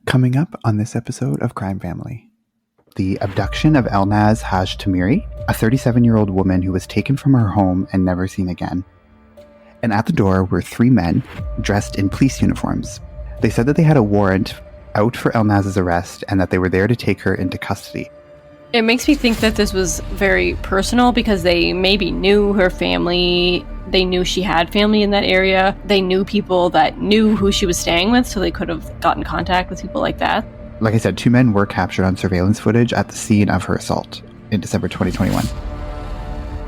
Coming up on this episode of Crime Family, the abduction of Elnaz Hajtamiri, a 37-year-old woman who was taken from her home and never seen again. And at the door were three men dressed in police uniforms. They said that they had a warrant out for Elnaz's arrest and that they were there to take her into custody. It makes me think that this was very personal because they maybe knew her family. They knew she had family in that area. They knew people that knew who she was staying with, so they could have gotten contact with people like that. Like I said, two men were captured on surveillance footage at the scene of her assault in December 2021.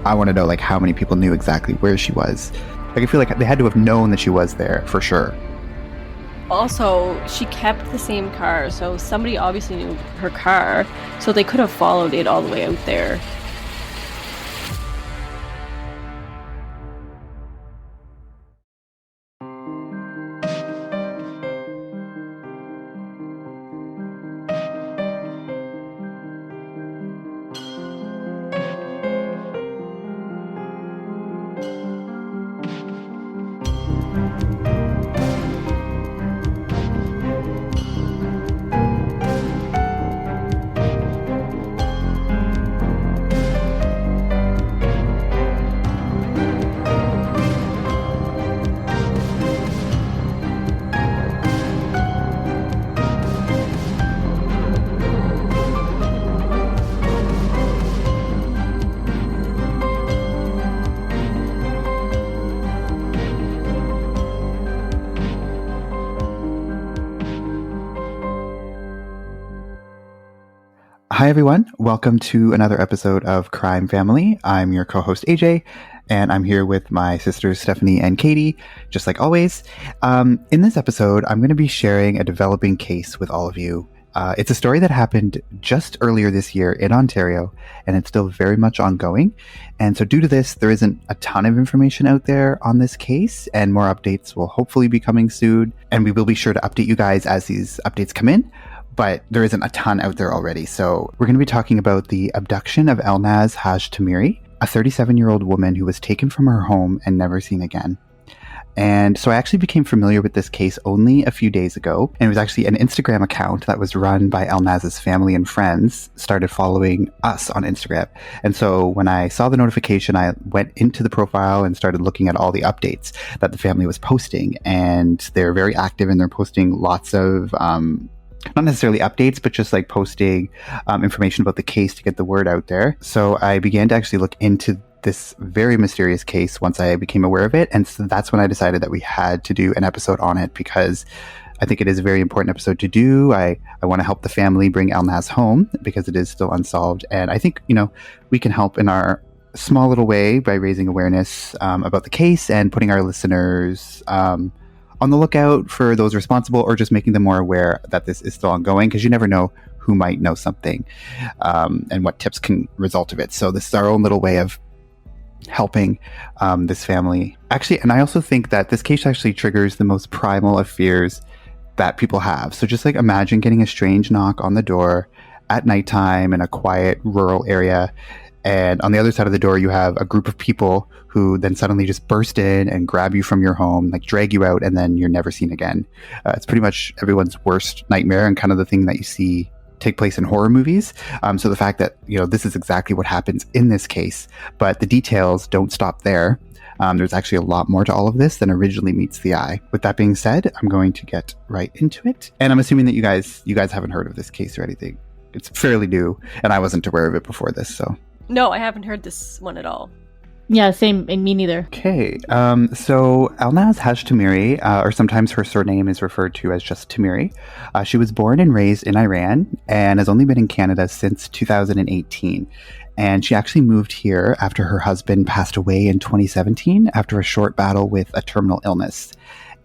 I want to know, how many people knew exactly where she was. I feel like they had to have known that she was there for sure. Also, she kept the same car, so somebody obviously knew her car, so they could have followed it all the way out there. Hi everyone, welcome to another episode of Crime Family. I'm your co-host AJ, and I'm here with my sisters Stephanie and Katie, just like always. In this episode, I'm going to be sharing a developing case with all of you. It's a story that happened just earlier this year in Ontario, and it's still very much ongoing. And so due to this, there isn't a ton of information out there on this case, and more updates will hopefully be coming soon. And we will be sure to update you guys as these updates come in. But there isn't a ton out there already. So we're going to be talking about the abduction of Elnaz Hajtamiri, a 37-year-old woman who was taken from her home and never seen again. And so I actually became familiar with this case only a few days ago. And it was actually an Instagram account that was run by Elnaz's family and friends started following us on Instagram. And so when I saw the notification, I went into the profile and started looking at all the updates that the family was posting. And they're very active and they're posting lots of not necessarily updates, but just posting information about the case to get the word out there. So I began to actually look into this very mysterious case once I became aware of it. And so that's when I decided that we had to do an episode on it because I think it is a very important episode to do. I want to help the family bring Elnaz home because it is still unsolved. And I think, we can help in our small little way by raising awareness about the case and putting our listeners on the lookout for those responsible or just making them more aware that this is still ongoing because you never know who might know something and what tips can result of it. So this is our own little way of helping this family. Actually, and I also think that this case actually triggers the most primal of fears that people have. So just imagine getting a strange knock on the door at nighttime in a quiet rural area. And on the other side of the door, you have a group of people who then suddenly just burst in and grab you from your home, drag you out, and then you're never seen again. It's pretty much everyone's worst nightmare and kind of the thing that you see take place in horror movies. So the fact that, this is exactly what happens in this case, but the details don't stop there. There's actually a lot more to all of this than originally meets the eye. With that being said, I'm going to get right into it. And I'm assuming that you guys haven't heard of this case or anything. It's fairly new, and I wasn't aware of it before this, so... No, I haven't heard this one at all. Yeah, same. And me neither. Okay. So Elnaz Hajtamiri, or sometimes her surname is referred to as just Tamiri. She was born and raised in Iran and has only been in Canada since 2018. And she actually moved here after her husband passed away in 2017 after a short battle with a terminal illness.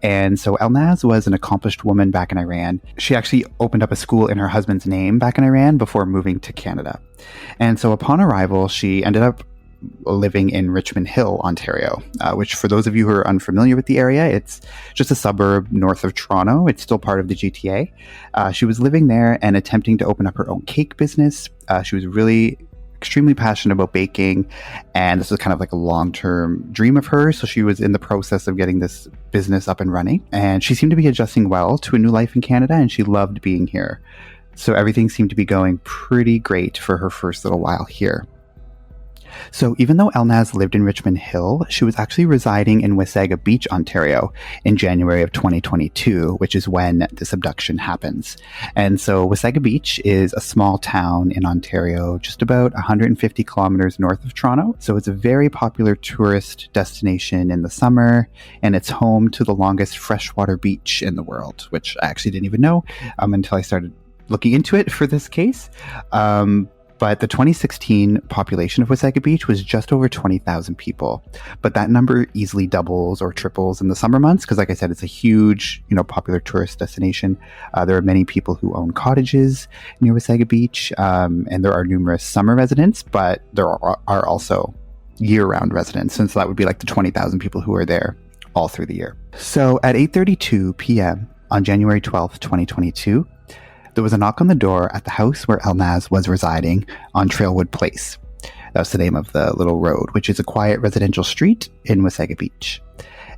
And so Elnaz was an accomplished woman back in Iran. She actually opened up a school in her husband's name back in Iran before moving to Canada. And so upon arrival, she ended up living in Richmond Hill, Ontario, which for those of you who are unfamiliar with the area, it's just a suburb north of Toronto. It's still part of the GTA. She was living there and attempting to open up her own cake business. She was really extremely passionate about baking, and this was kind of like a long-term dream of hers. So she was in the process of getting this business up and running, and she seemed to be adjusting well to a new life in Canada, and she loved being here. So everything seemed to be going pretty great for her first little while here. So even though Elnaz lived in Richmond Hill, she was actually residing in Wasaga Beach, Ontario in January of 2022, which is when this abduction happens. And so Wasaga Beach is a small town in Ontario, just about 150 kilometers north of Toronto. So it's a very popular tourist destination in the summer, and it's home to the longest freshwater beach in the world, which I actually didn't even know until I started looking into it for this case. But the 2016 population of Wasaga Beach was just over 20,000 people. But that number easily doubles or triples in the summer months because, like I said, it's a huge, popular tourist destination. There are many people who own cottages near Wasaga Beach, and there are numerous summer residents, but there are also year-round residents. And so that would be like the 20,000 people who are there all through the year. So at 8:32 p.m. on January 12th, 2022, there was a knock on the door at the house where Elnaz was residing on Trailwood Place. That's the name of the little road, which is a quiet residential street in Wasaga Beach.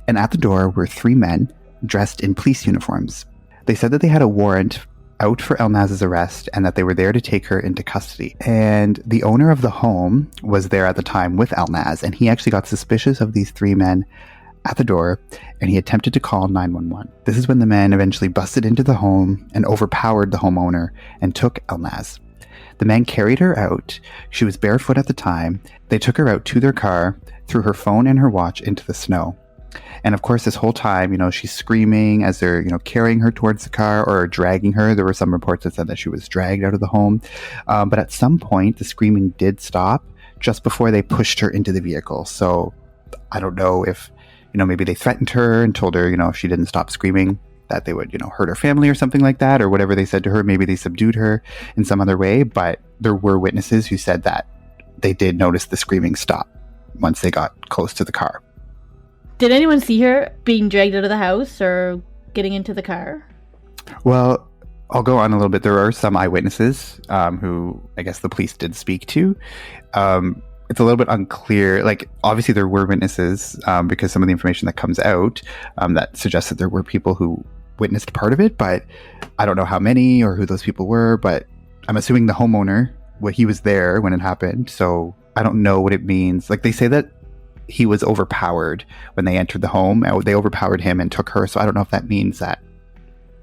And at the door were 3 men dressed in police uniforms. They said that they had a warrant out for Elnaz's arrest and that they were there to take her into custody. And the owner of the home was there at the time with Elnaz, and he actually got suspicious of these 3 men at the door, and he attempted to call 911. This is when the men eventually busted into the home and overpowered the homeowner and took Elnaz. The men carried her out. She was barefoot at the time. They took her out to their car, threw her phone and her watch into the snow. And of course, this whole time, she's screaming as they're, carrying her towards the car or dragging her. There were some reports that said that she was dragged out of the home. But at some point, the screaming did stop just before they pushed her into the vehicle. So I don't know if maybe they threatened her and told her, if she didn't stop screaming, that they would, hurt her family or something like that, or whatever they said to her. Maybe they subdued her in some other way. But there were witnesses who said that they did notice the screaming stop once they got close to the car. Did anyone see her being dragged out of the house or getting into the car? Well, I'll go on a little bit. There are some eyewitnesses who I guess the police did speak to. It's a little bit unclear. Like, obviously there were witnesses because some of the information that comes out that suggests that there were people who witnessed part of it, but I don't know how many or who those people were, but I'm assuming the homeowner, he was there when it happened. So I don't know what it means. Like, they say that he was overpowered when they entered the home. They overpowered him and took her. So I don't know if that means that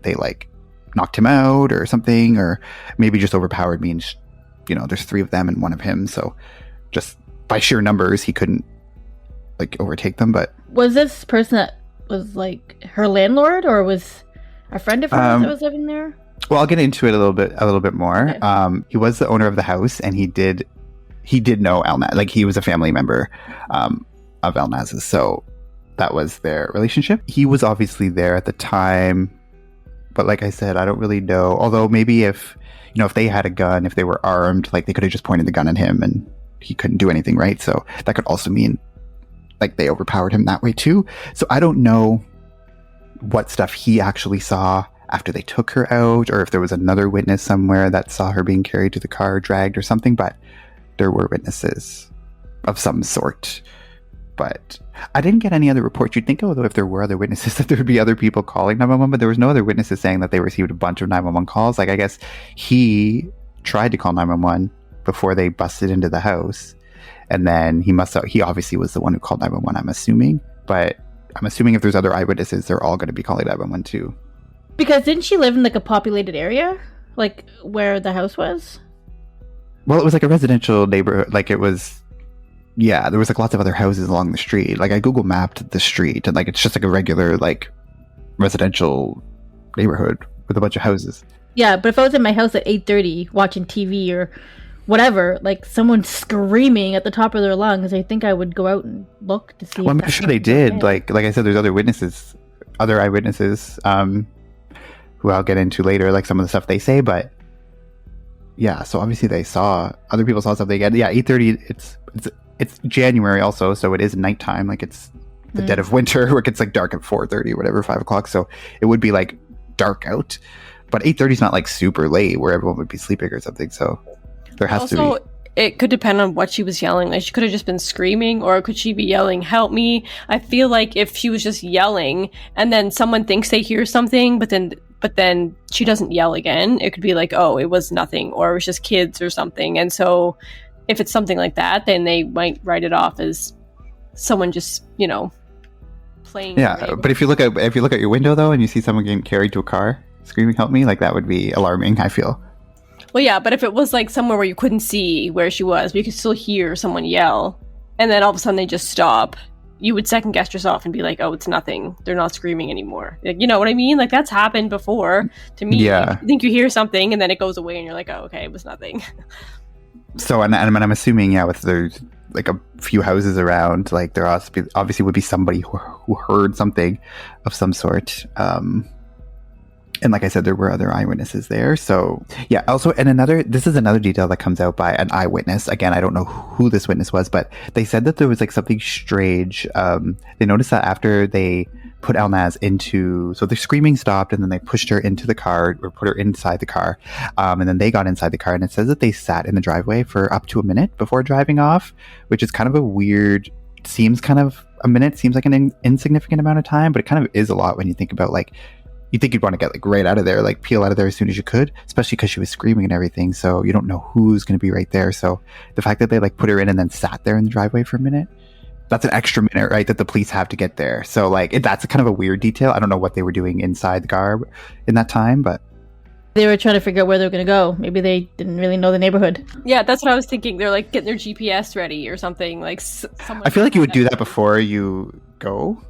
they knocked him out or something, or maybe just overpowered means, there's 3 of them and 1 of him. So just by sheer numbers, he couldn't overtake them. But was this person that was her landlord, or was a friend of hers that was living there? Well, I'll get into it a little bit more. Okay. He was the owner of the house, and he did know Elnaz. He was a family member of Elnaz's, so that was their relationship. He was obviously there at the time, but like I said, I don't really know. Although maybe if they had a gun, if they were armed, they could have just pointed the gun at him and he couldn't do anything, right? So that could also mean they overpowered him that way too. So I don't know what stuff he actually saw after they took her out, or if there was another witness somewhere that saw her being carried to the car, dragged or something, but there were witnesses of some sort. But I didn't get any other reports. You'd think, although if there were other witnesses, that there would be other people calling 911, but there was no other witnesses saying that they received a bunch of 911 calls. I guess he tried to call 911 before they busted into the house, and then he obviously was the one who called 911, I'm assuming. But I'm assuming if there's other eyewitnesses, they're all going to be calling 911 too. Because didn't she live in a populated area, where the house was? Well, it was a residential neighborhood. It was, yeah, there was lots of other houses along the street. I Google mapped the street, and it's just a regular residential neighborhood with a bunch of houses. Yeah, but if I was in my house at 8:30 watching TV or whatever, someone screaming at the top of their lungs, I think I would go out and look to see. Well, I'm sure they did. Like I said, there's other eyewitnesses, who I'll get into later, some of the stuff they say. But yeah, so obviously other people saw stuff. 8:30. It's January also, so it is nighttime. It's the dead of winter, where it gets dark at 4:30 or whatever, 5 o'clock. So it would be dark out. But 8:30 is not super late where everyone would be sleeping or something. So there has to be. it could depend on what she was yelling. Like, she could have just been screaming, or could she be yelling, "Help me"? I feel like if she was just yelling and then someone thinks they hear something, but then she doesn't yell again, it could be like, oh, it was nothing, or it was just kids or something. And so if it's something like that, then they might write it off as someone just, playing. Yeah, but if you look at your window though, and you see someone getting carried to a car screaming "Help me," like that would be alarming, I feel. Well, yeah, but if it was like somewhere where you couldn't see where she was, but you could still hear someone yell, and then all of a sudden they just stop, you would second guess yourself and be like, oh, it's nothing. They're not screaming anymore. Like, you know what I mean? Like, that's happened before to me. Yeah. You think you hear something and then it goes away and you're like, oh, okay, it was nothing. So, and I'm assuming, yeah, with there's like a few houses around, like there obviously would be somebody who heard something of some sort. And like I said, there were other eyewitnesses there. So yeah, also, and this is another detail that comes out by an eyewitness. Again, I don't know who this witness was, but they said that there was like something strange. They noticed that after they put Elnaz so the screaming stopped, and then they pushed her into the car, or put her inside the car. And then they got inside the car, and it says that they sat in the driveway for up to a minute before driving off, which is kind of a minute seems like an insignificant amount of time, but it kind of is a lot when you think about, like, you think you'd want to get like right out of there, like peel out of there as soon as you could, especially because she was screaming and everything. So you don't know who's going to be right there. So the fact that they like put her in and then sat there in the driveway for a minute, that's an extra minute, right? That the police have to get there. So like that's a kind of a weird detail. I don't know what they were doing inside the car in that time, but They were trying to figure out where they were going to go. Maybe they didn't really know the neighborhood. Yeah, that's what I was thinking. They're like getting their GPS ready or something. Like, I feel like you would do that before you go.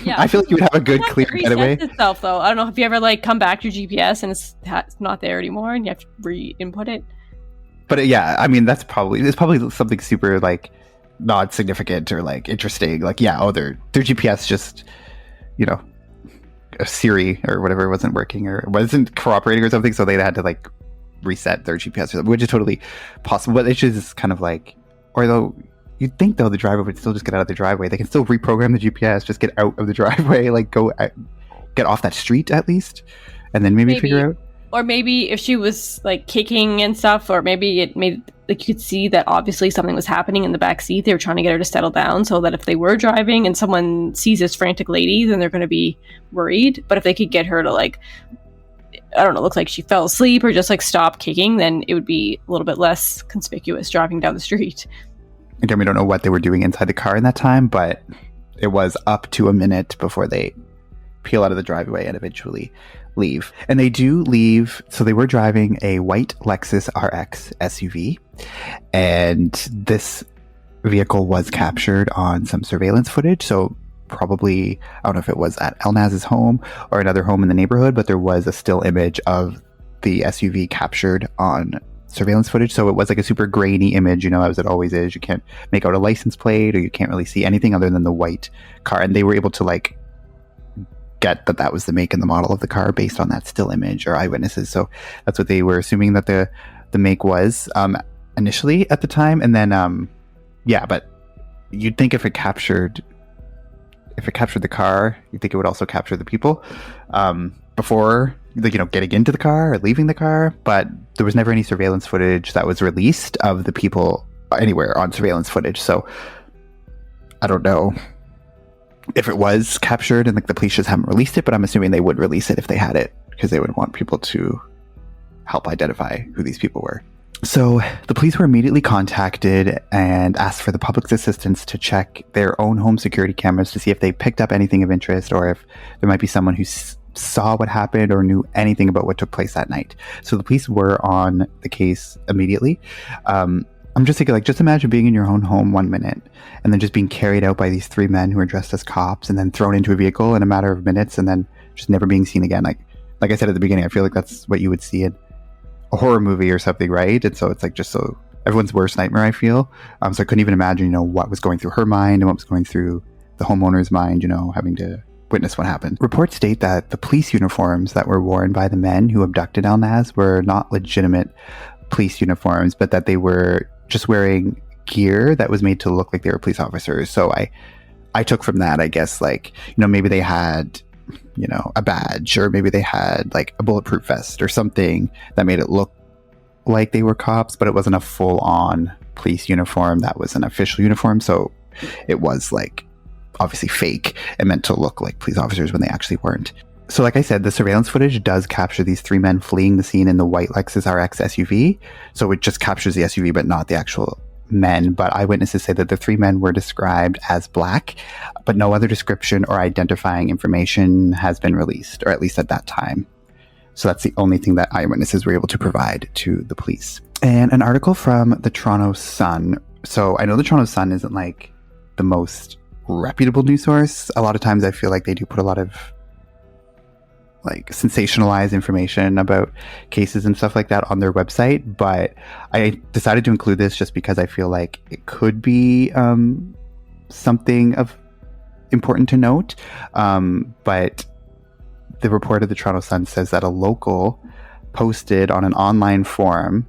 Yeah, I feel like you would have a good clear getaway. Itself, though. I don't know if you ever like come back to your GPS and it's not there anymore, and you have to re-input it. But yeah, I mean, it's probably something super like not significant or like interesting. Like, yeah, their GPS just, a Siri or whatever wasn't working or wasn't cooperating or something, so they had to like reset their GPS, which is totally possible. But it's just kind of like, or though. You'd think, though, the driver would still just get out of the driveway. They can still reprogram the GPS, just get out of the driveway, like get off that street at least, and then maybe figure out. Or maybe if she was like kicking and stuff, or maybe it made like you could see that obviously something was happening in the back seat. They were trying to get her to settle down, so that if they were driving and someone sees this frantic lady, then they're going to be worried. But if they could get her to like, I don't know, look like she fell asleep or just like stop kicking, then it would be a little bit less conspicuous driving down the street. Again, we don't know what they were doing inside the car in that time, but it was up to a minute before they peel out of the driveway and eventually leave. And they do leave. So they were driving a white Lexus RX SUV, and this vehicle was captured on some surveillance footage. So probably, I don't know if it was at Elnaz's home or another home in the neighborhood, but there was a still image of the SUV captured on surveillance footage. So it was like a super grainy image, as it always is. You can't make out a license plate, or you can't really see anything other than the white car. And they were able to like get that was the make and the model of the car based on that still image or eyewitnesses. So that's what they were assuming that the make was initially at the time. And then but you'd think if it captured the car, you'd think it would also capture the people before getting into the car or leaving the car. But there was never any surveillance footage that was released of the people anywhere on surveillance footage. So I don't know if it was captured and like the police just haven't released it, but I'm assuming they would release it if they had it, because they would want people to help identify who these people were. So the police were immediately contacted and asked for the public's assistance to check their own home security cameras to see if they picked up anything of interest, or if there might be someone who saw what happened or knew anything about what took place that night. So the police were on the case immediately. I'm just thinking, like, just imagine being in your own home 1 minute and then just being carried out by these three men who are dressed as cops and then thrown into a vehicle in a matter of minutes and then just never being seen again. Like I said at the beginning, I feel like that's what you would see in a horror movie or something, right? And so it's like just so everyone's worst nightmare, I feel. So I couldn't even imagine, what was going through her mind and what was going through the homeowner's mind, having to witness what happened. Reports state that the police uniforms that were worn by the men who abducted Elnaz were not legitimate police uniforms, but that they were just wearing gear that was made to look like they were police officers. So I took from that, I guess, like, maybe they had, a badge, or maybe they had like a bulletproof vest or something that made it look like they were cops, but it wasn't a full-on police uniform that was an official uniform, so it was like obviously fake and meant to look like police officers when they actually weren't. So like I said, the surveillance footage does capture these three men fleeing the scene in the white Lexus RX SUV. So it just captures the SUV, but not the actual men. But eyewitnesses say that the three men were described as black, but no other description or identifying information has been released, or at least at that time. So that's the only thing that eyewitnesses were able to provide to the police. And an article from the Toronto Sun. So I know the Toronto Sun isn't like the most reputable news source. A lot of times I feel like they do put a lot of like sensationalized information about cases and stuff like that on their website, but I decided to include this just because I feel like it could be something of important to note. But the report of the Toronto Sun says that a local posted on an online forum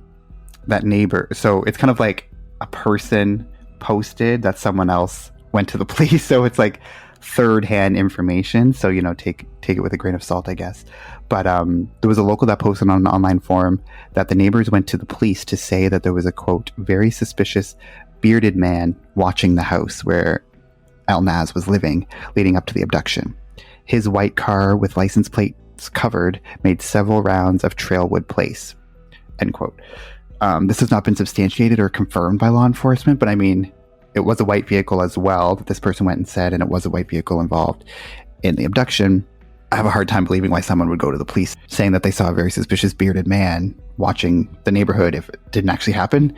that neighbor, so it's kind of like a person posted that someone else went to the police, so it's like third-hand information, so take it with a grain of salt, I guess. But there was a local that posted on an online forum that the neighbors went to the police to say that there was a, quote, very suspicious bearded man watching the house where Elnaz was living leading up to the abduction. His white car with license plates covered made several rounds of Trailwood Place, end quote. This has not been substantiated or confirmed by law enforcement, but I mean, it was a white vehicle as well that this person went and said, and it was a white vehicle involved in the abduction. I have a hard time believing why someone would go to the police saying that they saw a very suspicious bearded man watching the neighborhood if it didn't actually happen.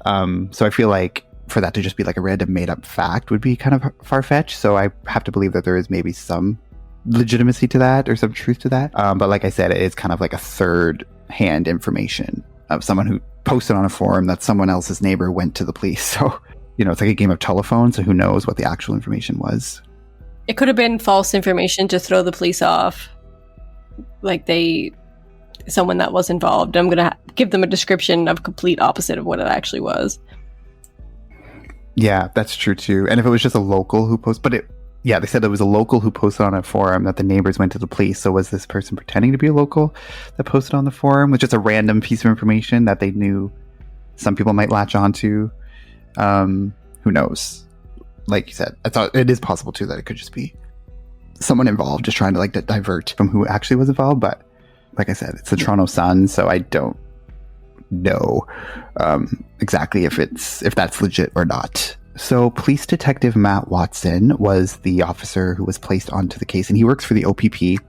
So I feel like for that to just be like a random made up fact would be kind of far-fetched. So I have to believe that there is maybe some legitimacy to that or some truth to that. But like I said, it is kind of like a third-hand information of someone who posted on a forum that someone else's neighbor went to the police. So it's like a game of telephone, so who knows what the actual information was. It could have been false information to throw the police off. Like someone that was involved. I'm going to give them a description of complete opposite of what it actually was. Yeah, that's true too. And if it was just a local who posted, they said there was a local who posted on a forum that the neighbors went to the police. So was this person pretending to be a local that posted on the forum with just a random piece of information that they knew some people might latch onto? Who knows? Like you said, I thought it is possible too that it could just be someone involved just trying to like divert from who actually was involved. But like I said, it's the Toronto Sun, so I don't know exactly if that's legit or not. So police detective Matt Watson was the officer who was placed onto the case, and he works for the OPP,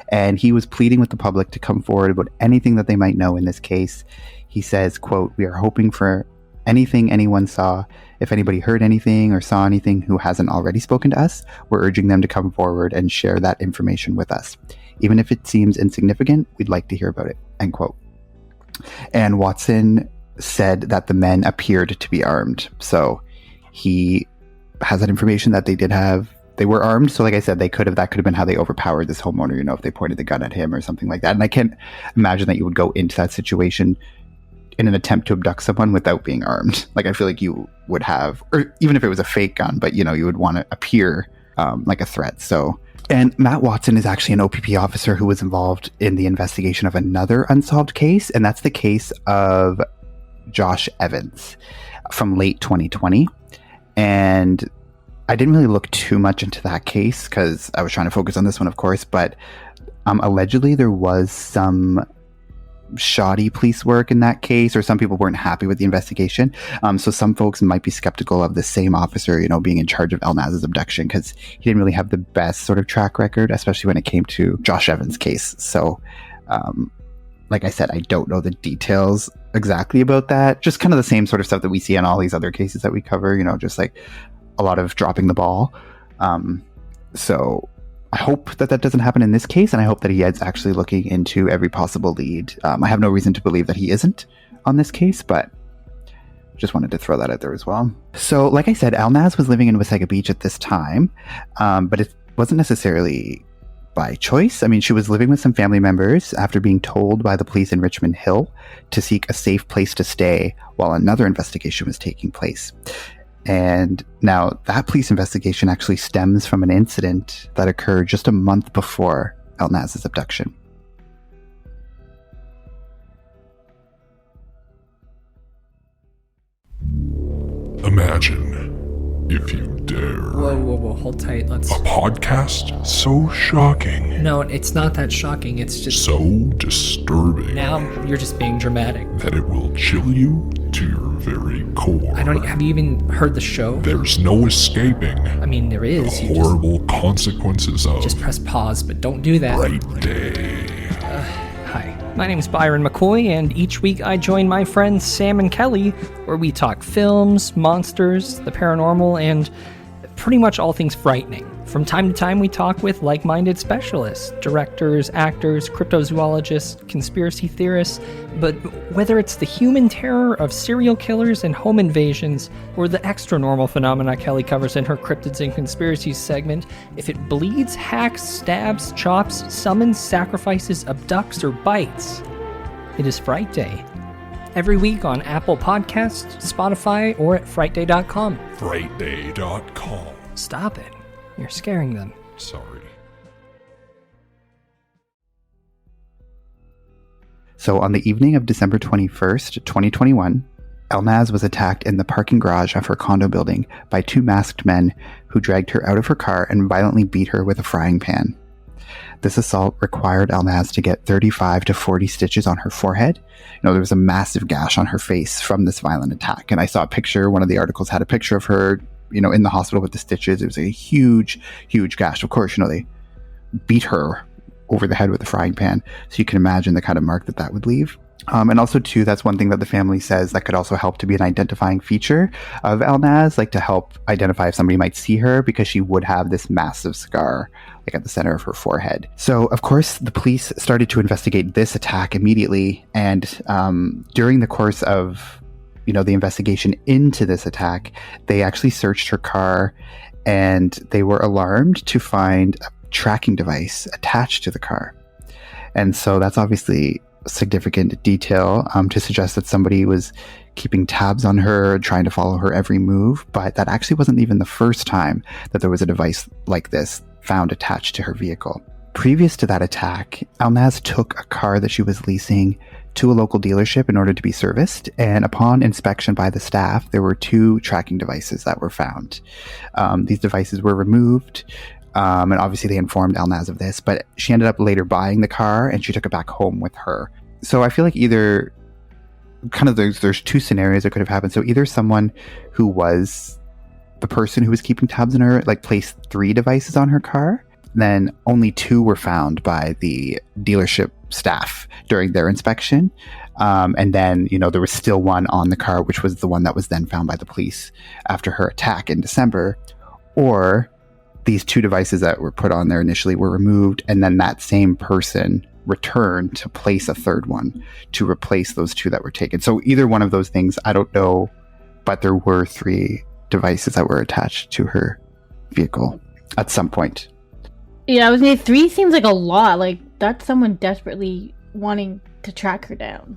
and he was pleading with the public to come forward about anything that they might know in this case. He says, quote, "We are hoping for anything anyone saw. If anybody heard anything or saw anything who hasn't already spoken to us, we're urging them to come forward and share that information with us. Even if it seems insignificant, we'd like to hear about it," end quote. And Watson said that the men appeared to be armed. So he has that information that they were armed. So like I said, that could have been how they overpowered this homeowner, if they pointed the gun at him or something like that. And I can't imagine that you would go into that situation in an attempt to abduct someone without being armed. Like, I feel like you would have, or even if it was a fake gun, but you would want to appear like a threat. So, and Matt Watson is actually an OPP officer who was involved in the investigation of another unsolved case, and that's the case of Josh Evans from late 2020. And I didn't really look too much into that case because I was trying to focus on this one, of course, but allegedly there was some shoddy police work in that case, or some people weren't happy with the investigation. So some folks might be skeptical of the same officer, being in charge of Elnaz's abduction, because he didn't really have the best sort of track record, especially when it came to Josh Evans' case. So, like I said, I don't know the details exactly about that. Just kind of the same sort of stuff that we see in all these other cases that we cover, just like a lot of dropping the ball. So I hope that doesn't happen in this case, and I hope that he is actually looking into every possible lead. I have no reason to believe that he isn't on this case, but just wanted to throw that out there as well. So, like I said, Elnaz was living in Wasaga Beach at this time, but it wasn't necessarily by choice. I mean, she was living with some family members after being told by the police in Richmond Hill to seek a safe place to stay while another investigation was taking place. And now that police investigation actually stems from an incident that occurred just a month before Elnaz's abduction. Imagine, if you dare. Whoa, hold tight, let's... A podcast so shocking. No, it's not that shocking, it's just... So disturbing. Now you're just being dramatic. That it will chill you to your very core. Have you even heard the show? There's no escaping. I mean, there is. The horrible consequences of... Just press pause, but don't do that. Bright Day. Hi, my name is Byron McCoy, and each week I join my friends Sam and Kelly, where we talk films, monsters, the paranormal, and pretty much all things frightening. From time to time, we talk with like-minded specialists, directors, actors, cryptozoologists, conspiracy theorists, but whether it's the human terror of serial killers and home invasions, or the extra-normal phenomena Kelly covers in her Cryptids and Conspiracies segment, if it bleeds, hacks, stabs, chops, summons, sacrifices, abducts, or bites, it is Fright Day. Every week on Apple Podcasts, Spotify, or at frightday.com. Frightday.com. Stop it. You're scaring them. Sorry. So on the evening of December 21st, 2021, Elnaz was attacked in the parking garage of her condo building by two masked men who dragged her out of her car and violently beat her with a frying pan. This assault required Elnaz to get 35 to 40 stitches on her forehead. There was a massive gash on her face from this violent attack. And I saw a picture, one of the articles had a picture of her, in the hospital with the stitches. It was a huge, huge gash. Of course, they beat her over the head with a frying pan. So you can imagine the kind of mark that would leave. And also, too, that's one thing that the family says that could also help to be an identifying feature of Elnaz, to help identify if somebody might see her, because she would have this massive scar, at the center of her forehead. So, of course, the police started to investigate this attack immediately. And during the course of, the investigation into this attack, they actually searched her car, and they were alarmed to find a tracking device attached to the car. And so that's obviously significant detail to suggest that somebody was keeping tabs on her, trying to follow her every move. But that actually wasn't even the first time that there was a device like this found attached to her vehicle. Previous to that attack, Elnaz took a car that she was leasing to a local dealership in order to be serviced, and upon inspection by the staff, there were two tracking devices that were found. These devices were removed, and obviously they informed Elnaz of this, but she ended up later buying the car, and she took it back home with her. So I feel like either there's two scenarios that could have happened. So either someone who was the person who was keeping tabs on her, placed 3 devices on her car, then only 2 were found by the dealership staff during their inspection. And then, there was still one on the car, which was the one that was then found by the police after her attack in December. Or these 2 devices that were put on there initially were removed, and then that same person returned to place a third one to replace those 2 that were taken. So either one of those things, I don't know, but there were 3 devices that were attached to her vehicle at some point. Yeah, I was gonna say 3 seems like a lot. That's someone desperately wanting to track her down.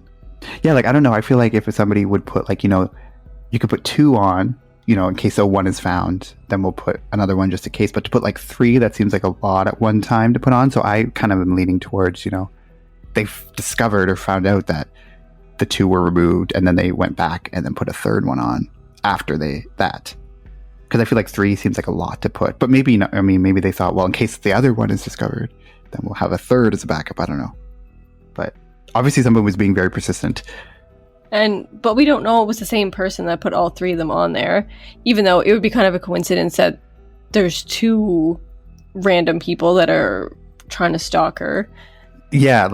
Yeah, I don't know. I feel like if somebody would put, you could put 2 on, in case one is found, then we'll put another one just in case. But to put 3, that seems like a lot at one time to put on. So I kind of am leaning towards, they've discovered or found out that the 2 were removed, and then they went back and then put a third one on after that. Because I feel like 3 seems like a lot to put. But maybe not. I mean, maybe they thought, well, in case the other one is discovered, then we'll have a third as a backup. I don't know. But obviously someone was being very persistent. But we don't know it was the same person that put all 3 of them on there, even though it would be kind of a coincidence that there's 2 random people that are trying to stalk her. Yeah,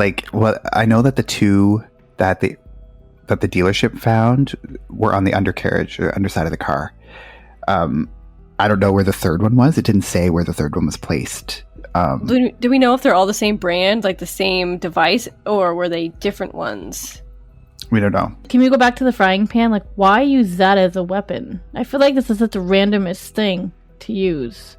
I know that the 2 that the dealership found were on the undercarriage or underside of the car. I don't know where the third one was. It didn't say where the third one was placed. Do we know if they're all the same brand, the same device, or were they different ones? We don't know. Can we go back to the frying pan? Why use that as a weapon? I feel like this is such a randomest thing to use.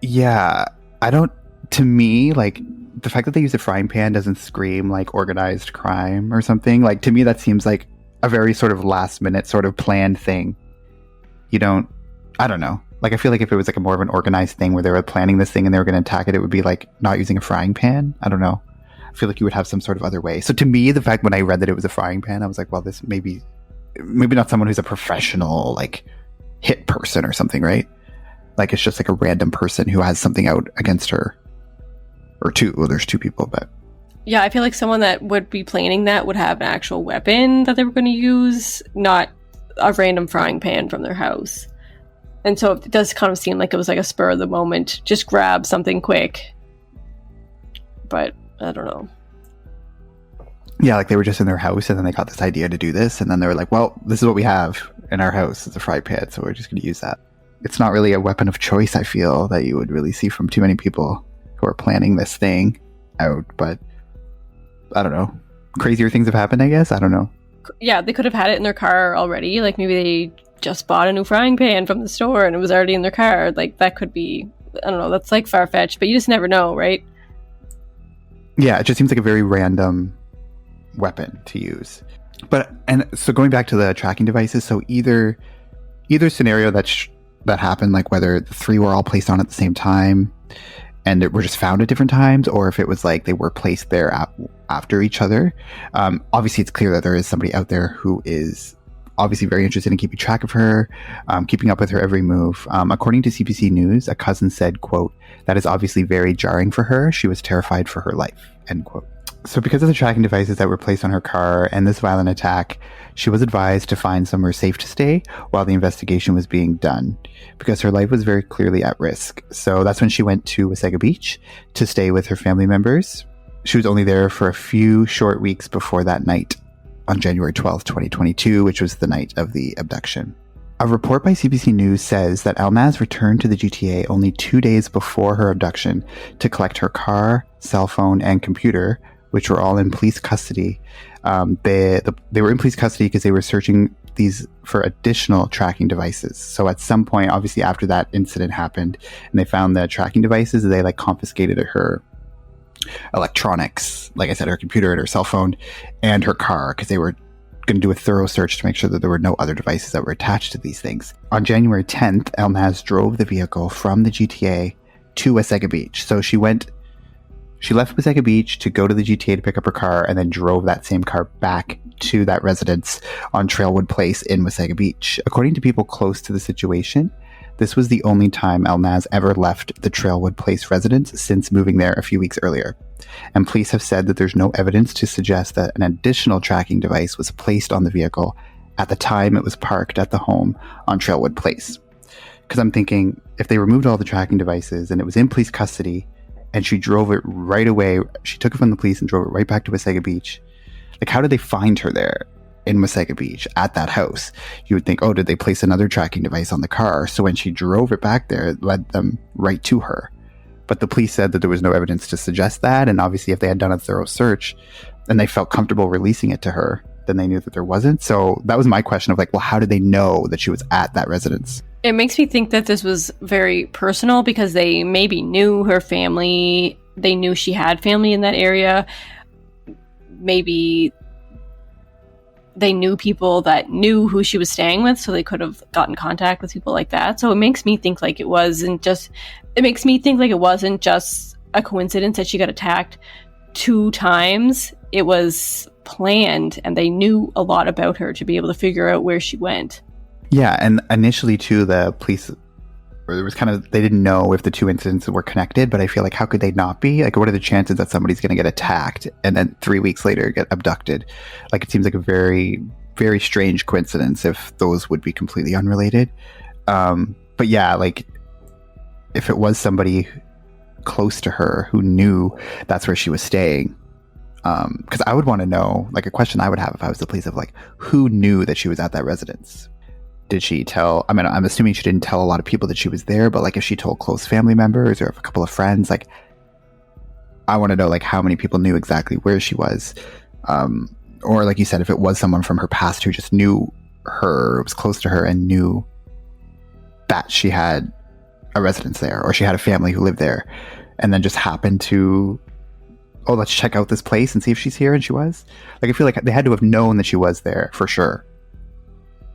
Yeah, to me, the fact that they use a frying pan doesn't scream organized crime or something. To me, that seems like a very sort of last minute sort of planned thing. I don't know. I feel like if it was a more of an organized thing where they were planning this thing and they were going to attack it, it would be not using a frying pan. I don't know. I feel like you would have some sort of other way. So to me, the fact when I read that it was a frying pan, I was like, well, this maybe maybe not someone who's a professional, like, hit person or something, right? Like, it's just like a random person who has something out against her. Or two. Well, there's two people, but... Yeah, I feel like someone that would be planning that would have an actual weapon that they were going to use, not a random frying pan from their house. And so it does kind of seem like it was like a spur of the moment, just grab something quick. But I don't know. Yeah, like they were just in their house and then they got this idea to do this. And then they were like, well, this is what we have in our house. It's a fry pan, so we're just going to use that. It's not really a weapon of choice, I feel, that you would really see from too many people who are planning this thing out. But I don't know. Crazier things have happened, I guess. I don't know. Yeah, they could have had it in their car already. Like maybe they just bought a new frying pan from the store and it was already in their car. Like that could be, I don't know, that's like far-fetched, but you just never know, right? Yeah, it just seems like a very random weapon to use. And so going back to the tracking devices, so either scenario that happened, like whether the three were all placed on at the same time and were just found at different times, or if it was like they were placed there after each other. Obviously, it's clear that there is somebody out there who is obviously very interested in keeping track of her, keeping up with her every move. According to CBC News, a cousin said, quote, "That is obviously very jarring for her. She was terrified for her life," end quote. So because of the tracking devices that were placed on her car and this violent attack, she was advised to find somewhere safe to stay while the investigation was being done because her life was very clearly at risk. So that's when she went to Wasaga Beach to stay with her family members. She was only there for a few short weeks before that night on January 12th, 2022, which was the night of the abduction. A report by CBC News says that Elnaz returned to the GTA only 2 days before her abduction to collect her car, cell phone, and computer, which were all in police custody. They were in police custody because they were searching these for additional tracking devices. So at some point, obviously after that incident happened, and they found the tracking devices, they like confiscated her electronics, like I said, her computer and her cell phone, and her car, because they were going to do a thorough search to make sure that there were no other devices that were attached to these things. On January 10th, Elnaz drove the vehicle from the GTA to Wasaga Beach. So she left Wasaga Beach to go to the GTA to pick up her car and then drove that same car back to that residence on Trailwood Place in Wasaga Beach. According to people close to the situation, this was the only time Elnaz ever left the Trailwood Place residence since moving there a few weeks earlier. And police have said that there's no evidence to suggest that an additional tracking device was placed on the vehicle at the time it was parked at the home on Trailwood Place. Because I'm thinking, if they removed all the tracking devices and it was in police custody, and she drove it right away. She took it from the police and drove it right back to Wasaga Beach. Like, how did they find her there in Wasaga Beach at that house? You would think, oh, did they place another tracking device on the car? So when she drove it back there, it led them right to her. But the police said that there was no evidence to suggest that. And obviously, if they had done a thorough search and they felt comfortable releasing it to her, then they knew that there wasn't. So that was my question of like, well, how did they know that she was at that residence? It makes me think that this was very personal because they maybe knew her family. They knew she had family in that area. Maybe they knew people that knew who she was staying with, so they could have gotten contact with people like that. So it makes me think like it wasn't just a coincidence that she got attacked 2 times. It was planned, and they knew a lot about her to be able to figure out where she went. Yeah, and initially too, the police, or there was they didn't know if the 2 incidents were connected, but I feel like how could they not be? Like, what are the chances that somebody's going to get attacked and then 3 weeks later get abducted? Like, it seems like a very, very strange coincidence if those would be completely unrelated. But yeah, like, if it was somebody close to her who knew that's where she was staying, because I would want to know, like, a question I would have if I was the police of like, who knew that she was at that residence? Did she tell, I'm assuming she didn't tell a lot of people that she was there, but like if she told close family members or if a couple of friends, like I want to know like how many people knew exactly where she was. Or like you said, if it was someone from her past who just knew her, was close to her and knew that she had a residence there or she had a family who lived there and then just happened to, oh, let's check out this place and see if she's here, and she was. Like, I feel like they had to have known that she was there for sure.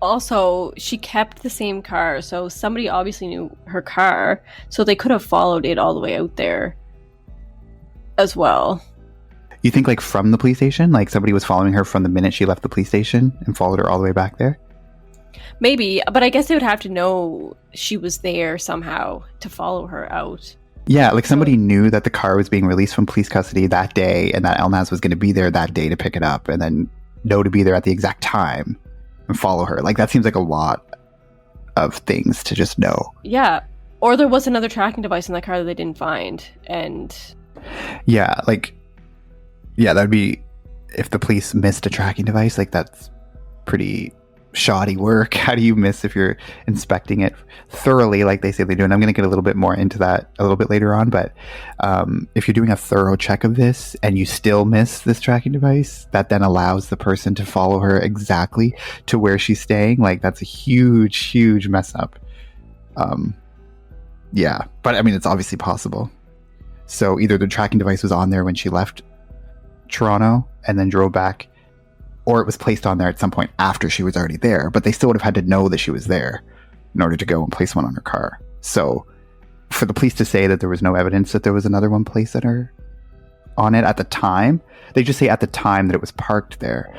Also, she kept the same car, so somebody obviously knew her car, so they could have followed it all the way out there as well. You think like from the police station? Like somebody was following her from the minute she left the police station and followed her all the way back there? Maybe, but I guess they would have to know she was there somehow to follow her out. Yeah, like somebody knew that the car was being released from police custody that day and that Elnaz was going to be there that day to pick it up and then know to be there at the exact time and follow her. Like that seems like a lot of things to just know. Yeah. Or there was another tracking device in the car that they didn't find. And yeah, like, yeah, that'd be, if the police missed a tracking device, like that's pretty shoddy work. How do you miss if you're inspecting it thoroughly like they say they do? And I'm going to get a little bit more into that a little bit later on, but if you're doing a thorough check of this and you still miss this tracking device, that then allows the person to follow her exactly to where she's staying. Like that's a huge mess up. Yeah, but I mean, it's obviously possible. So either the tracking device was on there when she left Toronto and then drove back, or it was placed on there at some point after she was already there, but they still would have had to know that she was there in order to go and place one on her car. So for the police to say that there was no evidence that there was another one placed on it at the time, they just say at the time that it was parked there.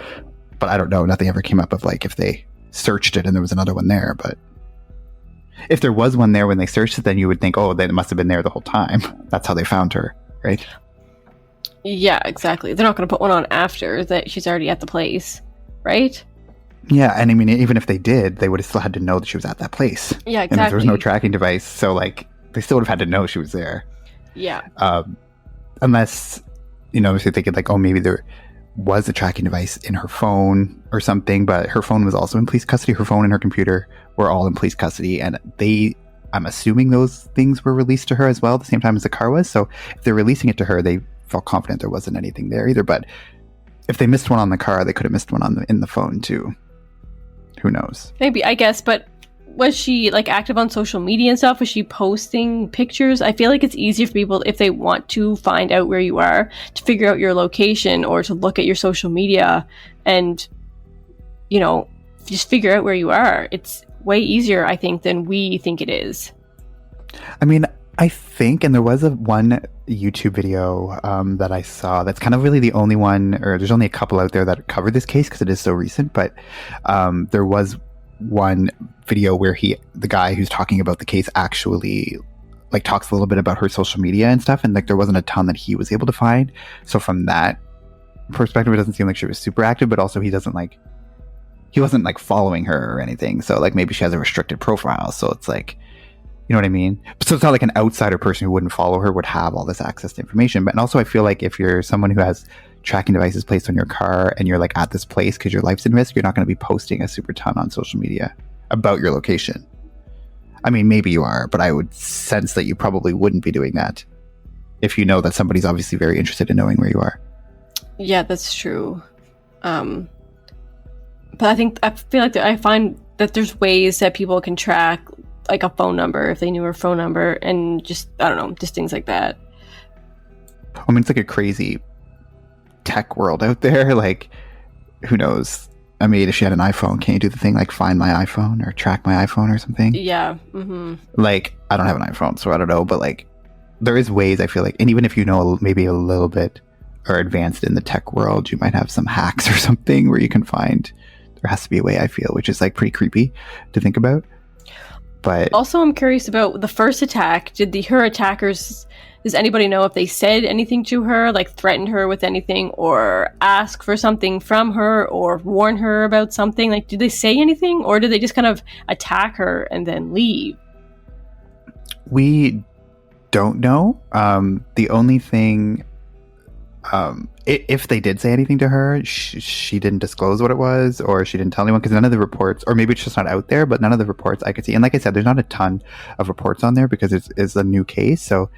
But I don't know, nothing ever came up of like if they searched it and there was another one there. But if there was one there when they searched it, then you would think, oh, then it must have been there the whole time. That's how they found her, right? yeah, exactly. They're not going to put one on after that she's already at the place, right? Yeah, and I mean, even if they did, they would have still had to know that she was at that place. Yeah, And exactly. if there was no tracking device, so like they still would have had to know she was there. Yeah. Unless, if you're thinking like, oh, maybe there was a tracking device in her phone or something, but her phone was also in police custody. Her phone and her computer were all in police custody, and I'm assuming those things were released to her as well at the same time as the car was. So if they're releasing it to her, they felt confident there wasn't anything there either. But if they missed one on the car, they could have missed one in the phone too. Who knows? Maybe, I guess, but was she like active on social media and stuff? Was she posting pictures? I feel like it's easier for people if they want to find out where you are to figure out your location or to look at your social media and, just figure out where you are. It's way easier, I think, than we think it is. I mean, I think, and there was one YouTube video that I saw that's kind of really the only one, or there's only a couple out there that cover this case because it is so recent, but there was one video where the guy who's talking about the case actually like talks a little bit about her social media and stuff, and like there wasn't a ton that he was able to find. So from that perspective, it doesn't seem like she was super active, but also he wasn't like following her or anything. So like maybe she has a restricted profile. So it's like, you know what I mean? So it's not like an outsider person who wouldn't follow her would have all this access to information. But and also I feel like if you're someone who has tracking devices placed on your car and you're like at this place because your life's in risk, you're not going to be posting a super ton on social media about your location. I mean, maybe you are, but I would sense that you probably wouldn't be doing that if you know that somebody's obviously very interested in knowing where you are. Yeah, that's true. But I feel like I find that there's ways that people can track like a phone number if they knew her phone number and just, I don't know, just things like that. I mean, it's like a crazy tech world out there. Like, who knows? I mean, if she had an iPhone, can't you do the thing like find my iPhone or track my iPhone or something? Yeah. Mm-hmm. Like, I don't have an iPhone, so I don't know, but like, there is ways I feel like, and even if you know maybe a little bit or advanced in the tech world, you might have some hacks or something where you can find. There has to be a way, I feel, which is like pretty creepy to think about. But also, I'm curious about the first attack. Did her attackers? Does anybody know if they said anything to her, like threatened her with anything, or ask for something from her, or warn her about something? Like, did they say anything, or did they just kind of attack her and then leave? We don't know. The only thing, if they did say anything to her, she didn't disclose what it was, or she didn't tell anyone, because none of the reports, or maybe it's just not out there, but none of the reports I could see. And like I said, there's not a ton of reports on there because it's a new case. So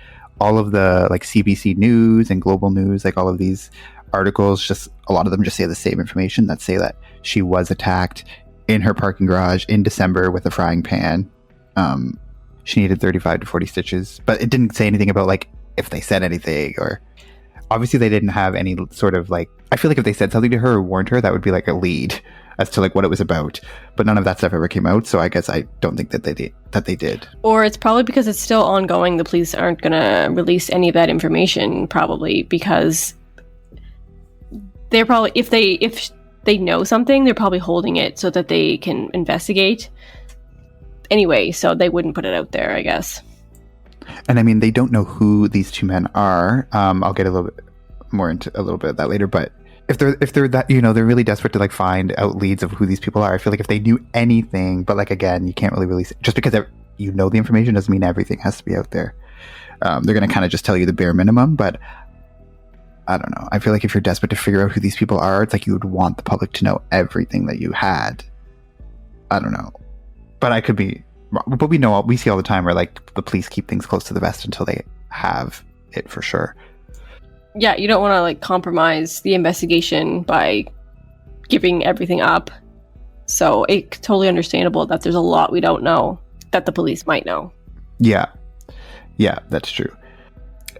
all of the like CBC News and Global News, like all of these articles, just a lot of them just say the same information, that say that she was attacked in her parking garage in December with a frying pan. She needed 35 to 40 stitches, but it didn't say anything about like if they said anything, or obviously they didn't have any sort of like, I feel like if they said something to her or warned her, that would be like a lead as to like what it was about, but none of that stuff ever came out. So I guess I don't think that they did. Or it's probably because it's still ongoing. The police aren't going to release any of that information, probably because they're probably, if they know something, they're probably holding it so that they can investigate anyway, so they wouldn't put it out there, I guess. And I mean, they don't know who these two men are. I'll get a little bit more into a little bit of that later, but if they're that, you know, they're really desperate to like find out leads of who these people are. I feel like if they knew anything, but like, again, you can't really release it. Just because you know the information doesn't mean everything has to be out there. They're going to kind of just tell you the bare minimum, but I don't know. I feel like if you're desperate to figure out who these people are, it's like you would want the public to know everything that you had. I don't know, but I could be, but we see all the time where like the police keep things close to the vest until they have it for sure. Yeah, you don't want to like compromise the investigation by giving everything up. So it's totally understandable that there's a lot we don't know that the police might know. Yeah, that's true.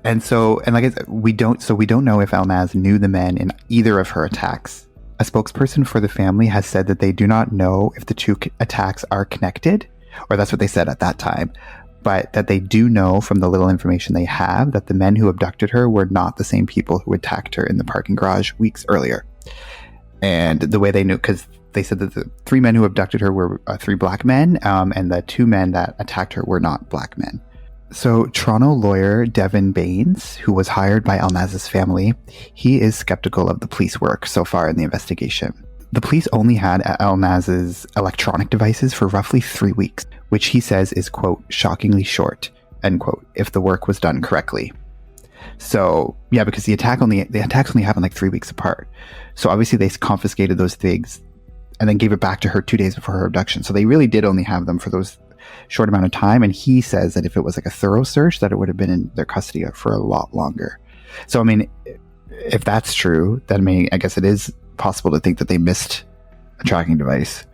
And like I said, we don't know if Elnaz knew the men in either of her attacks. A spokesperson for the family has said that they do not know if the two attacks are connected, or that's what they said at that time, but that they do know from the little information they have that the men who abducted her were not the same people who attacked her in the parking garage weeks earlier. And the way they knew, because they said that the 3 men who abducted her were 3 black men, and the 2 men that attacked her were not black men. So Toronto lawyer Devin Baines, who was hired by Elnaz's family, he is skeptical of the police work so far in the investigation. The police only had Elnaz's electronic devices for roughly 3 weeks, which he says is, quote, shockingly short, end quote, if the work was done correctly. So, yeah, because the attacks only happened like 3 weeks apart. So obviously they confiscated those things and then gave it back to her 2 days before her abduction. So they really did only have them for those short amount of time. And he says that if it was like a thorough search, that it would have been in their custody for a lot longer. So, I mean, if that's true, then I guess it is possible to think that they missed a tracking device.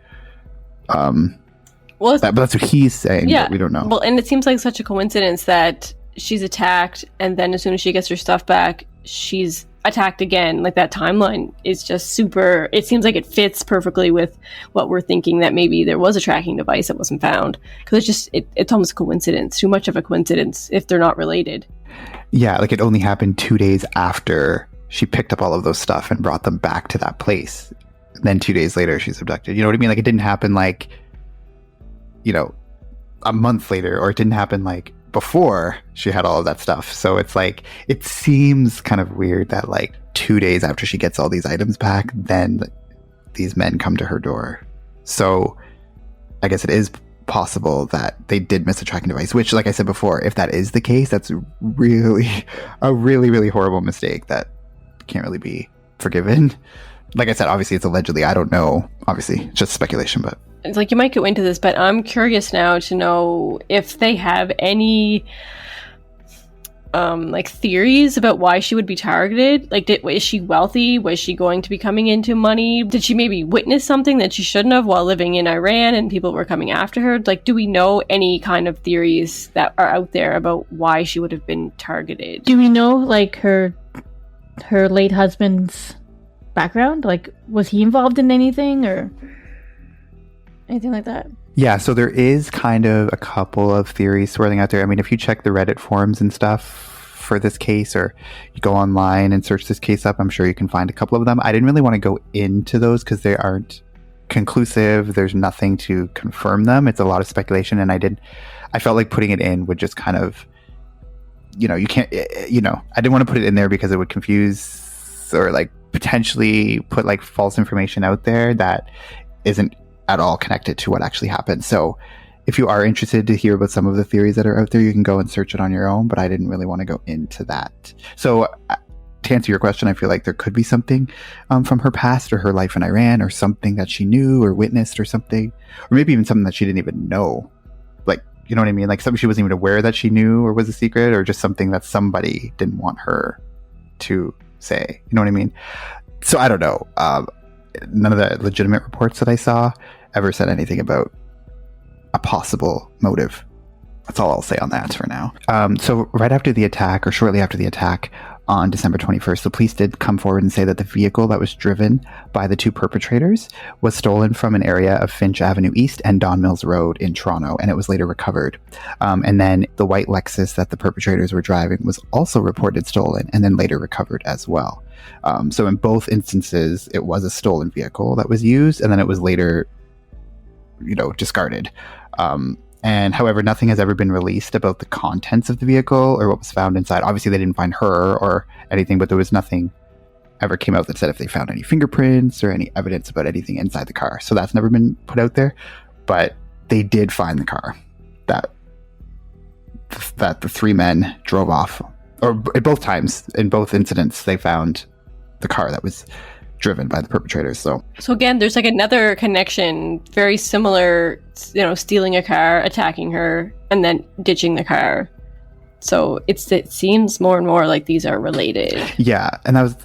But that's what he's saying. Yeah, but we don't know. Well, and it seems like such a coincidence that she's attacked, and then as soon as she gets her stuff back, she's attacked again. Like, that timeline is just super. It seems like it fits perfectly with what we're thinking, that maybe there was a tracking device that wasn't found, because it's almost a coincidence, too much of a coincidence if they're not related. Yeah, like it only happened 2 days after she picked up all of those stuff and brought them back to that place. Then 2 days later, she's abducted. You know what I mean? Like, it didn't happen like, you know, a month later, or it didn't happen like before she had all of that stuff. So it's like, it seems kind of weird that like 2 days after she gets all these items back, then these men come to her door. So I guess it is possible that they did miss a tracking device, which, like I said before, if that is the case, that's really a really horrible mistake that can't really be forgiven. Like I said, obviously it's allegedly, I don't know, obviously it's just speculation, but it's like, you might go into this, but I'm curious now to know if they have any like theories about why she would be targeted. Like, is she wealthy? Was she going to be coming into money? Did she maybe witness something that she shouldn't have while living in Iran and people were coming after her? Like, do we know any kind of theories that are out there about why she would have been targeted? Do we know, like, her late husband's background? Like, was he involved in anything or anything like that? yeah, so there is kind of a couple of theories swirling out there. I mean, if you check the Reddit forums and stuff for this case, or you go online and search this case up, I'm sure you can find a couple of them. I didn't really want to go into those because they aren't conclusive. There's nothing to confirm them. It's a lot of speculation, and I felt like putting it in would just kind of, you know, you can't, you know, I didn't want to put it in there because it would confuse or like potentially put like false information out there that isn't at all connected to what actually happened. So if you are interested to hear about some of the theories that are out there, you can go and search it on your own, but I didn't really want to go into that. So to answer your question, I feel like there could be something from her past or her life in Iran, or something that she knew or witnessed or something, or maybe even something that she didn't even know. Like, you know what I mean? Like something she wasn't even aware that she knew or was a secret, or just something that somebody didn't want her to say. You know what I mean? So I don't know. None of the legitimate reports that I saw ever said anything about a possible motive. That's all I'll say on that for now. So right after the attack, or shortly after the attack on December 21st, the police did come forward and say that the vehicle that was driven by the two perpetrators was stolen from an area of Finch Avenue East and Don Mills Road in Toronto, and it was later recovered. And then the white Lexus that the perpetrators were driving was also reported stolen and then later recovered as well. So in both instances, it was a stolen vehicle that was used, and then it was later, discarded. And however, nothing has ever been released about the contents of the vehicle or what was found inside. Obviously, they didn't find her or anything, but there was nothing ever came out that said if they found any fingerprints or any evidence about anything inside the car. So that's never been put out there. But they did find the car that the three men drove off. Or at both times, in both incidents, they found the car that was driven by the perpetrators. So again, there's like another connection, very similar, stealing a car, attacking her, and then ditching the car. So it seems more and more like these are related. Yeah, and I was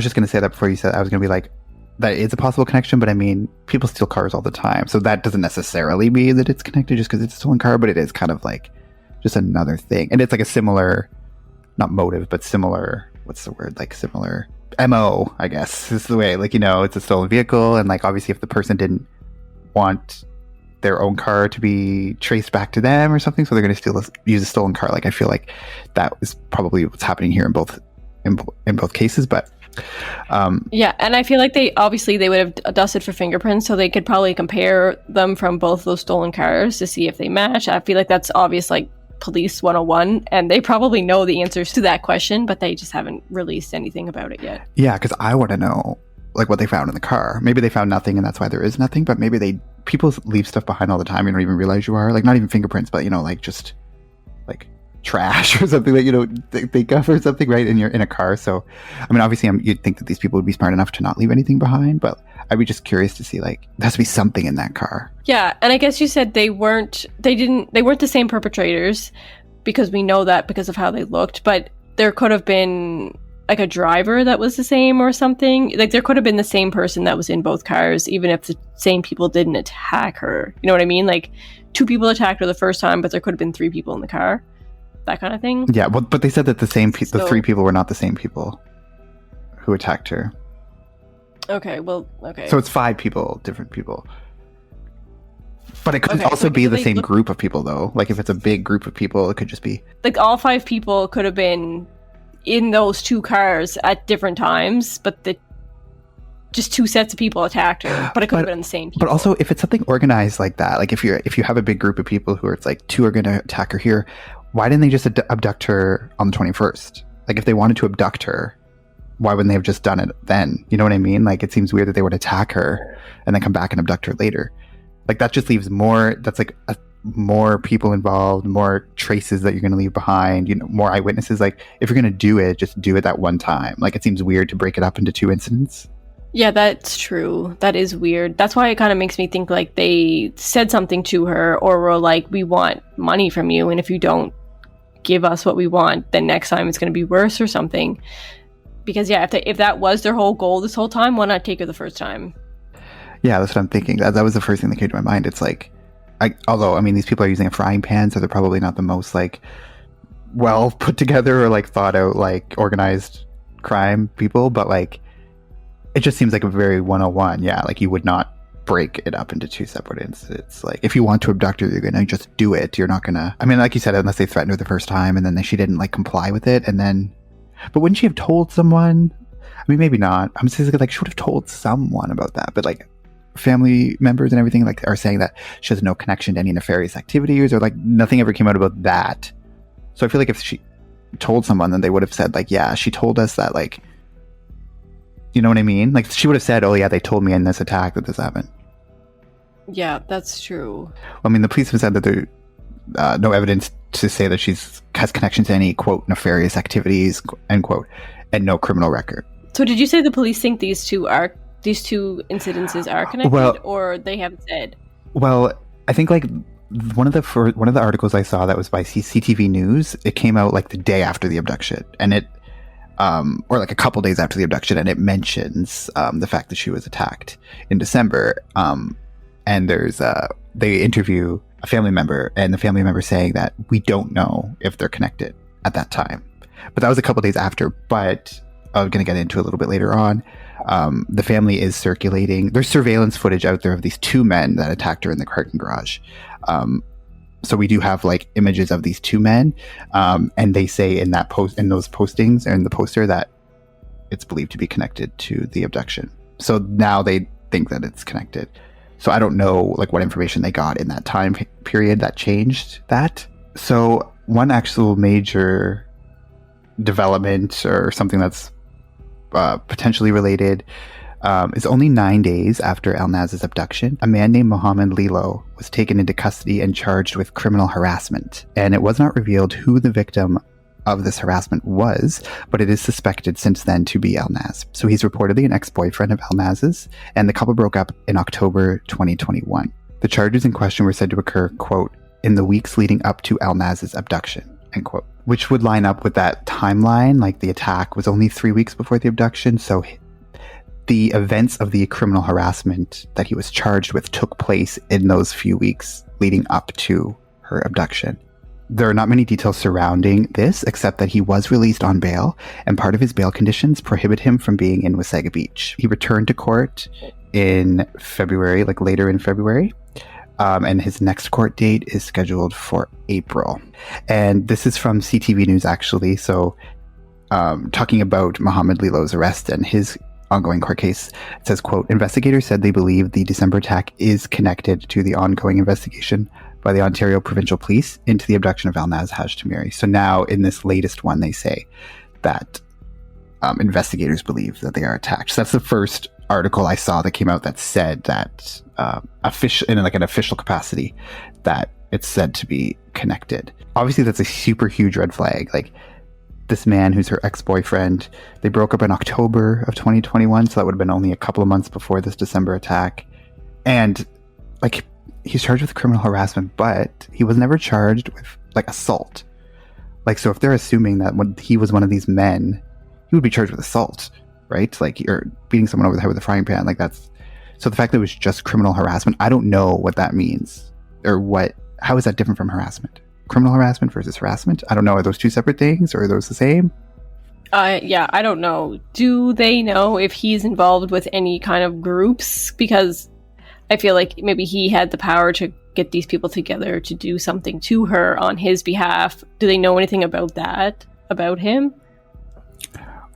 just going to say that before you said. I was going to be like, that is a possible connection, but I mean, people steal cars all the time, so that doesn't necessarily mean that it's connected just because it's a stolen car, but it is kind of like just another thing. And it's like a similar, not motive, but similar, what's the word, like similar MO, I guess, is the way, like, it's a stolen vehicle, and like obviously if the person didn't want their own car to be traced back to them or something, so they're going to use a stolen car. Like, I feel like that is probably what's happening here in both cases. But yeah, and I feel like they would have dusted for fingerprints, so they could probably compare them from both those stolen cars to see if they match. I feel like that's obvious, like police 101, and they probably know the answers to that question, but they just haven't released anything about it yet. Yeah, because I want to know like what they found in the car. Maybe they found nothing and that's why there is nothing, but maybe people leave stuff behind all the time. You don't even realize you are, like, not even fingerprints, but like just like trash or something that they think of or something, right, in a car. So I mean, obviously you'd think that these people would be smart enough to not leave anything behind, but I'd be just curious to see, like, there has to be something in that car. Yeah, and I guess you said they weren't the same perpetrators, because we know that because of how they looked, but there could have been like a driver that was the same or something. Like, there could have been the same person that was in both cars, even if the same people didn't attack her. You know what I mean? Like, 2 people attacked her the first time, but there could have been 3 people in the car. That kind of thing. Yeah, but they said that the 3 people were not the same people who attacked her. Okay. So it's 5 people, different people. But it could also be the same group of people, though. Like, if it's a big group of people, it could just be like all 5 people could have been in those 2 cars at different times, but just 2 sets of people attacked her. But it could have been the same people. But also, if it's something organized like that, like if you have a big group of people who are, it's like 2 are going to attack her here, why didn't they just abduct her on the 21st? Like, if they wanted to abduct her, why wouldn't they have just done it then? You know what I mean? Like, it seems weird that they would attack her and then come back and abduct her later. Like, that just leaves that's like more people involved, more traces that you're going to leave behind, more eyewitnesses. Like, if you're going to do it, just do it that one time. Like, it seems weird to break it up into 2 incidents. Yeah, that's true. That is weird. That's why it kind of makes me think like they said something to her, or were like, we want money from you, and if you don't give us what we want, then next time it's going to be worse or something. Because yeah, if that was their whole goal this whole time, why not take her the first time? Yeah, that's what I'm thinking. That was the first thing that came to my mind. It's like, although, I mean, these people are using a frying pan, so they're probably not the most, like, well put together or, like, thought out, like, organized crime people, but, like, it just seems like a very 101. Yeah, like, you would not break it up into 2 separate incidents. Like, if you want to abduct her, you're going to just do it. You're not going to, I mean, like you said, unless they threatened her the first time and then she didn't, like, comply with it, and then, but wouldn't she have told someone? I mean, maybe not. I'm just like, she would have told someone about that, but, like, family members and everything, like, are saying that she has no connection to any nefarious activities, or, like, nothing ever came out about that. So I feel like if she told someone, then they would have said, like, yeah, she told us that, like, you know what I mean? Like, she would have said, oh yeah, they told me in this attack that this happened. Yeah, that's true. I mean, the police have said that there no evidence to say that has connection to any, quote, nefarious activities, end quote, and no criminal record. So did you say the police think these two incidences are connected, or they haven't said? Well, I think, like, one of the articles I saw that was by CCTV News, it came out like the day after the abduction, and it or like a couple days after the abduction, and it mentions the fact that she was attacked in December. And they interview a family member, and the family member saying that we don't know if they're connected at that time. But that was a couple days after. But I'm going to get into a little bit later on. The family is circulating. There's surveillance footage out there of these 2 men that attacked her in the parking garage. So we do have, like, images of these 2 men, and they say in those postings and the poster that it's believed to be connected to the abduction. So now they think that it's connected. So I don't know like what information they got in that time period that changed that. So one actual major development or something that's potentially related is only 9 days after Elnaz's abduction. A man named Mohammed Lilo was taken into custody and charged with criminal harassment. And it was not revealed who the victim of this harassment was, but it is suspected since then to be Elnaz. So he's reportedly an ex-boyfriend of Elnaz's, and the couple broke up in October 2021. The charges in question were said to occur, quote, in the weeks leading up to Elnaz's abduction, end quote, which would line up with that timeline. Like the attack was only 3 weeks before the abduction, so the events of the criminal harassment that he was charged with took place in those few weeks leading up to her abduction. There are not many details surrounding this, except that he was released on bail, and part of his bail conditions prohibit him from being in Wasaga Beach. He returned to court in February, like later in February, and his next court date is scheduled for April. And this is from CTV News, actually, so talking about Mohammed Lilo's arrest and his ongoing court case. It says, quote, investigators said they believe the December attack is connected to the ongoing investigation by the Ontario Provincial Police into the abduction of Elnaz Hajtamiri. So now in this latest one, they say that investigators believe that they are attacked. So that's the first article I saw that came out that said that in like an official capacity that it's said to be connected. Obviously, that's a super huge red flag. Like this man who's her ex-boyfriend, they broke up in October of 2021, so that would have been only a couple of months before this December attack. And like he's charged with criminal harassment, but he was never charged with like assault. Like, so if they're assuming that when he was one of these men, he would be charged with assault, right? Like you're beating someone over the head with a frying pan. Like that's, so the fact that it was just criminal harassment, I don't know what that means or how is that different from harassment? Criminal harassment versus harassment? I don't know. Are those two separate things or are those the same? Yeah, I don't know. Do they know if he's involved with any kind of groups? Because I feel like maybe he had the power to get these people together to do something to her on his behalf. Do they know anything about that, about him?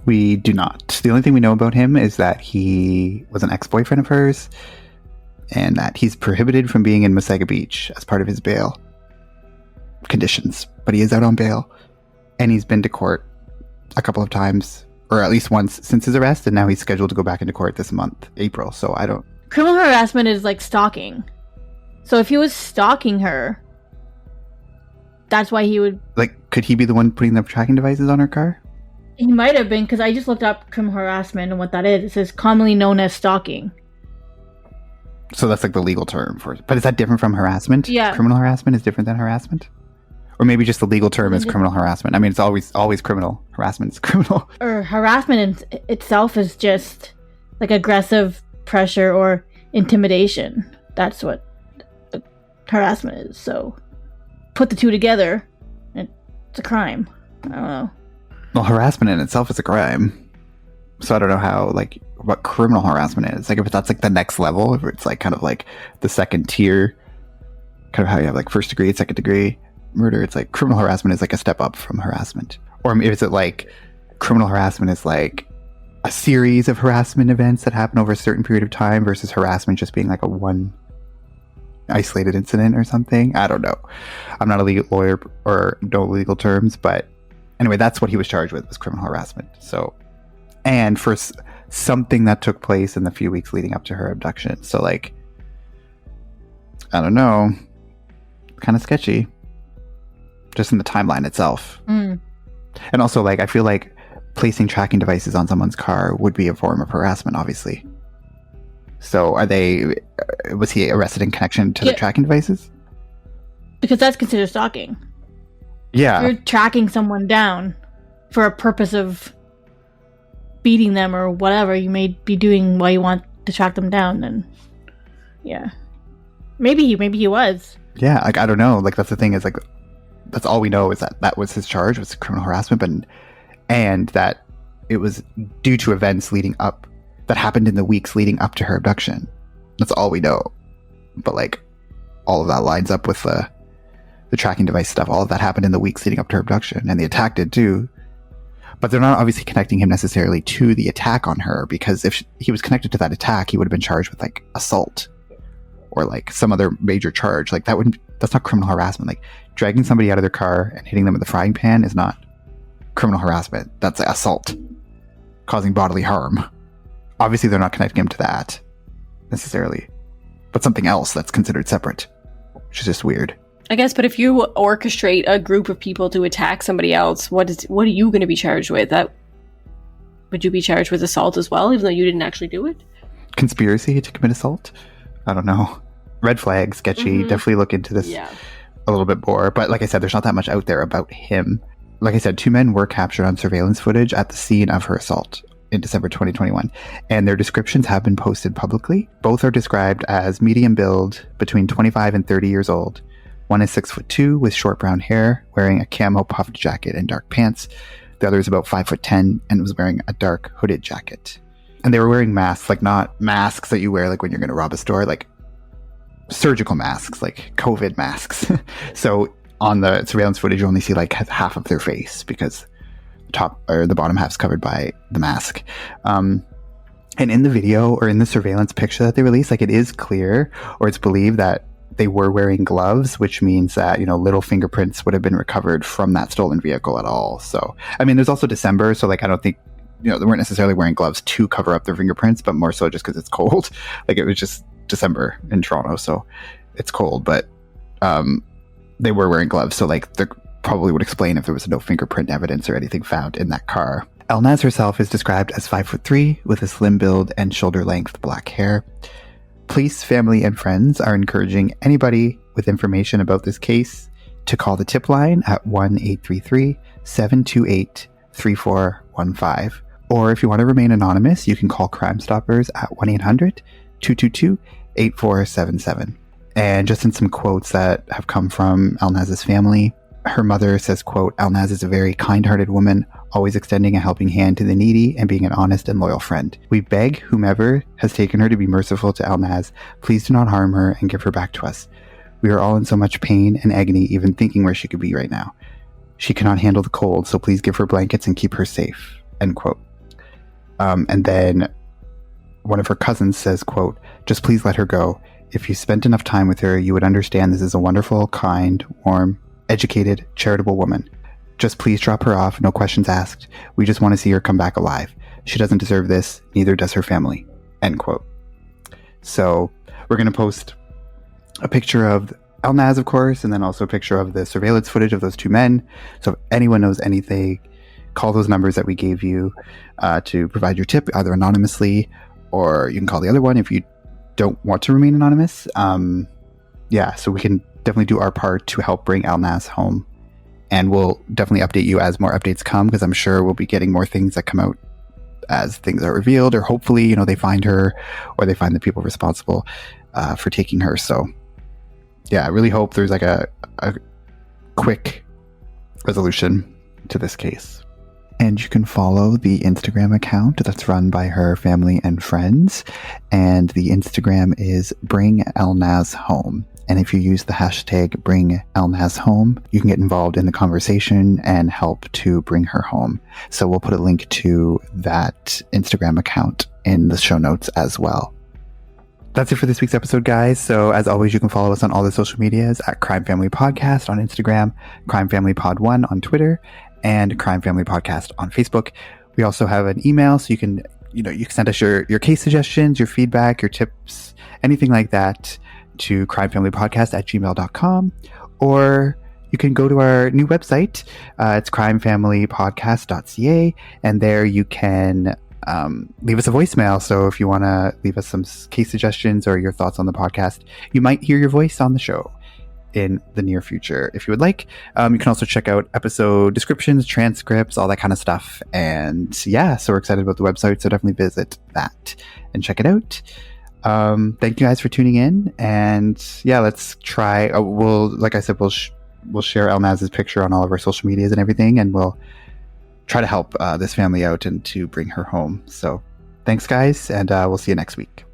We do not. The only thing we know about him is that he was an ex-boyfriend of hers and that he's prohibited from being in Wasaga Beach as part of his bail conditions. But he is out on bail and he's been to court a couple of times, or at least once since his arrest, and now he's scheduled to go back into court this month, April. So I don't... Criminal harassment is like stalking. So if he was stalking her, that's why he would... Like, could he be the one putting the tracking devices on her car? He might have been, because I just looked up criminal harassment and what that is. It says commonly known as stalking. So that's like the legal term for it. But is that different from harassment? Yeah. Criminal harassment is different than harassment? Or maybe just the legal term is criminal harassment. I mean, it's always criminal. Harassment is criminal. Or harassment in itself is just like aggressive pressure or intimidation. That's what harassment is. So put the two together, it's a crime. I don't know. Well, harassment in itself is a crime. So I don't know how, like, what criminal harassment is. Like, if that's like the next level, if it's like kind of like the second tier, kind of how you have like first degree, second degree murder, it's like criminal harassment is like a step up from harassment. Or is it like criminal harassment is like a series of harassment events that happen over a certain period of time versus harassment just being like a one isolated incident or something? I don't know. I'm not a legal lawyer or no legal terms, but anyway, that's what he was charged with, was criminal harassment. So, and for something that took place in the few weeks leading up to her abduction. So like, I don't know, kind of sketchy. Just in the timeline itself. And also, like, I feel like placing tracking devices on someone's car would be a form of harassment, obviously. So was he arrested in connection to the tracking devices? Because that's considered stalking. Yeah. You're tracking someone down for a purpose of beating them or whatever you may be doing while you want to track them down. And yeah. Maybe he was. Yeah, like, I don't know. Like, that's the thing is, like, that's all we know is that was his charge, was criminal harassment, and that it was due to events leading up that happened in the weeks leading up to her abduction. That's all we know. But like, all of that lines up with the tracking device stuff. All of that happened in the weeks leading up to her abduction, and the attack did too. But they're not obviously connecting him necessarily to the attack on her, because if he was connected to that attack, he would have been charged with like assault or like some other major charge. Like that's not criminal harassment. Like dragging somebody out of their car and hitting them with a frying pan is not criminal harassment. That's assault, causing bodily harm. Obviously, they're not connecting him to that necessarily, but something else that's considered separate, which is just weird. I guess, but if you orchestrate a group of people to attack somebody else, what are you going to be charged with? Would you be charged with assault as well, even though you didn't actually do it? Conspiracy to commit assault? I don't know. Red flag, sketchy. Definitely look into this a little bit more. But like I said, there's not that much out there about him. Like I said, 2 men were captured on surveillance footage at the scene of her assault in December 2021, and their descriptions have been posted publicly. Both are described as medium build, between 25 and 30 years old. One is 6'2" with short brown hair, wearing a camo puffed jacket and dark pants. The other is about 5'10" and was wearing a dark hooded jacket. And they were wearing masks, like not masks that you wear like when you're going to rob a store, like surgical masks, like COVID masks. So on the surveillance footage, you only see like half of their face because the top or the bottom half is covered by the mask. And in the video or in the surveillance picture that they released, like it is clear, or it's believed that they were wearing gloves, which means that, little fingerprints would have been recovered from that stolen vehicle at all. So, I mean, there's also December. So like, I don't think, they weren't necessarily wearing gloves to cover up their fingerprints, but more so just because it's cold. Like it was just December in Toronto, so it's cold, but they were wearing gloves. So like they probably would explain if there was no fingerprint evidence or anything found in that car. Elnaz herself is described as 5'3" with a slim build and shoulder length black hair. Police, family, and friends are encouraging anybody with information about this case to call the tip line at 1-833-728-3415. Or if you want to remain anonymous, you can call Crime Stoppers at 1-800-222-8477. And just in some quotes that have come from Elnaz's family, her mother says, quote, "Elnaz is a very kind-hearted woman, always extending a helping hand to the needy and being an honest and loyal friend. We beg whomever has taken her to be merciful to Elnaz. Please do not harm her and give her back to us. We are all in so much pain and agony even thinking where she could be right now. She cannot handle the cold, so please give her blankets and keep her safe." End quote. And then one of her cousins says, quote, "Just please let her go. If you spent enough time with her, you would understand this is a wonderful, kind, warm, educated, charitable woman. Just please drop her off, no questions asked. We just want to see her come back alive. She doesn't deserve this, neither does her family." End quote. So we're going to post a picture of Elnaz, of course, and then also a picture of the surveillance footage of those 2 men. So if anyone knows anything, call those numbers that we gave you to provide your tip, either anonymously, or you can call the other one if you don't want to remain anonymous. So we can definitely do our part to help bring Elnaz home. And we'll definitely update you as more updates come, because I'm sure we'll be getting more things that come out as things are revealed, or hopefully, they find her or they find the people responsible for taking her. So yeah, I really hope there's like a quick resolution to this case. And you can follow the Instagram account that's run by her family and friends. And the Instagram is Bring Elnaz Home. And if you use the hashtag Bring Elnaz Home, you can get involved in the conversation and help to bring her home. So we'll put a link to that Instagram account in the show notes as well. That's it for this week's episode, guys. So as always, you can follow us on all the social medias at Crime Family Podcast on Instagram, Crime Family Pod 1 on Twitter, and Crime Family Podcast on Facebook. We also have an email, so you can send us your case suggestions, your feedback, your tips, anything like that to crimefamilypodcast@gmail.com, or you can go to our new website. It's crimefamilypodcast.ca, and there you can leave us a voicemail. So if you want to leave us some case suggestions or your thoughts on the podcast, you might hear your voice on the show in the near future if you would like. You can also check out episode descriptions, transcripts, all that kind of stuff. And so we're excited about the website, so definitely visit that and check it out. Thank you guys for tuning in, and let's try. Like I said, we'll share Elnaz's picture on all of our social medias and everything, and we'll try to help this family out and to bring her home. So thanks, guys, and we'll see you next week.